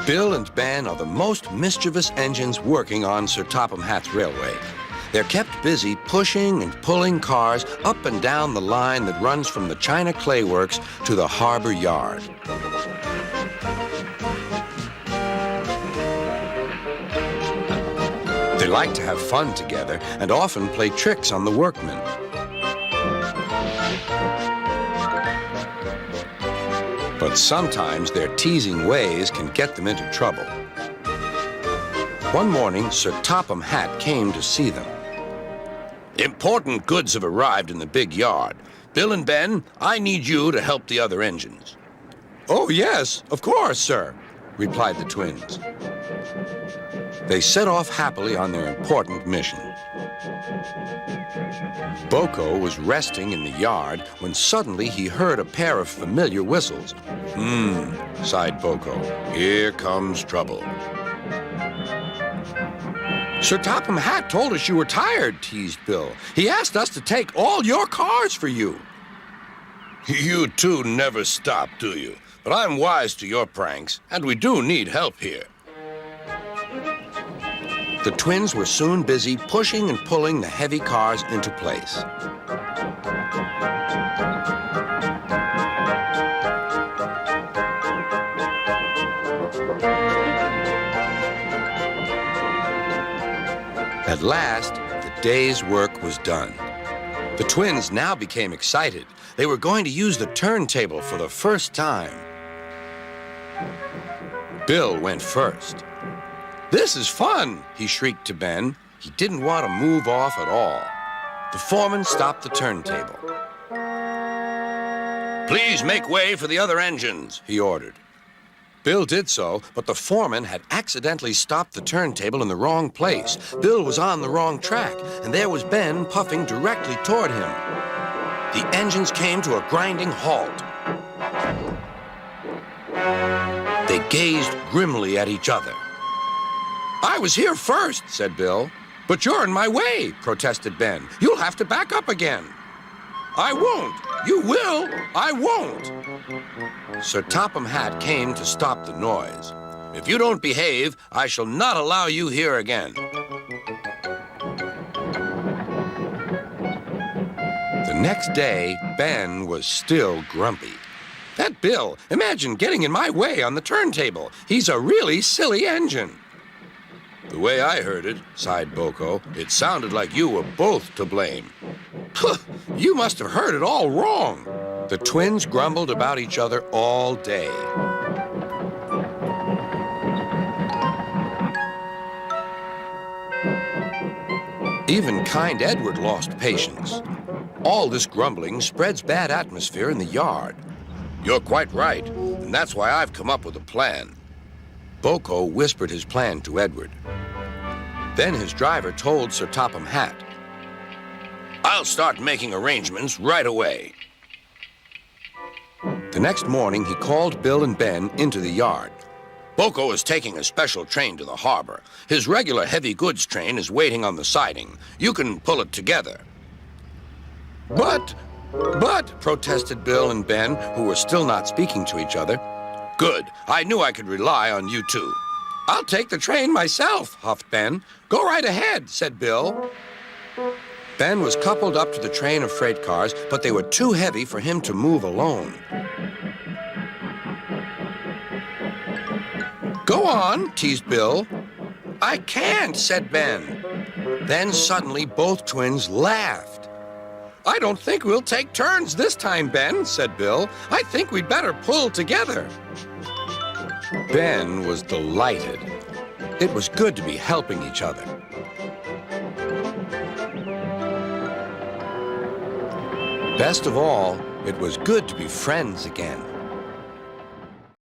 Bill and Ben are the most mischievous engines working on Sir Topham Hatt's railway. They're kept busy pushing and pulling cars up and down the line that runs from the China Clay Works to the harbor yard. They like to have fun together and often play tricks on the workmen. But sometimes their teasing ways can get them into trouble. One morning, Sir Topham Hatt came to see them. Important goods have arrived in the big yard. Bill and Ben, I need you to help the other engines. Oh, yes, of course, sir, replied the twins. They set off happily on their important mission. Boko was resting in the yard when suddenly he heard a pair of familiar whistles. Sighed Boko. Here comes trouble. Sir Topham Hatt told us you were tired, teased Bill. He asked us to take all your cars for you. You two never stop, do you? But I'm wise to your pranks, and we do need help here. The twins were soon busy pushing and pulling the heavy cars into place. At last, the day's work was done. The twins now became excited. They were going to use the turntable for the first time. Bill went first. This is fun, he shrieked to Ben. He didn't want to move off at all. The foreman stopped the turntable. Please make way for the other engines, he ordered. Bill did so, but the foreman had accidentally stopped the turntable in the wrong place. Bill was on the wrong track, and there was Ben puffing directly toward him. The engines came to a grinding halt. They gazed grimly at each other. I was here first, said Bill. But you're in my way, protested Ben. You'll have to back up again. I won't. You will. I won't. Sir Topham Hatt came to stop the noise. If you don't behave, I shall not allow you here again. The next day, Ben was still grumpy. That Bill, imagine getting in my way on the turntable. He's a really silly engine. The way I heard it, sighed Boko, it sounded like you were both to blame. You must have heard it all wrong. The twins grumbled about each other all day. Even kind Edward lost patience. All this grumbling spreads bad atmosphere in the yard. You're quite right, and that's why I've come up with a plan. Boko whispered his plan to Edward. Then his driver told Sir Topham Hatt, I'll start making arrangements right away. The next morning, he called Bill and Ben into the yard. Boko is taking a special train to the harbor. His regular heavy goods train is waiting on the siding. You can pull it together. But, protested Bill and Ben, who were still not speaking to each other. Good. I knew I could rely on you two. I'll take the train myself, huffed Ben. Go right ahead, said Bill. Ben was coupled up to the train of freight cars, but they were too heavy for him to move alone. Go on, teased Bill. I can't, said Ben. Then suddenly both twins laughed. I don't think we'll take turns this time, Ben, said Bill. I think we'd better pull together. Ben was delighted. It was good to be helping each other. Best of all, it was good to be friends again.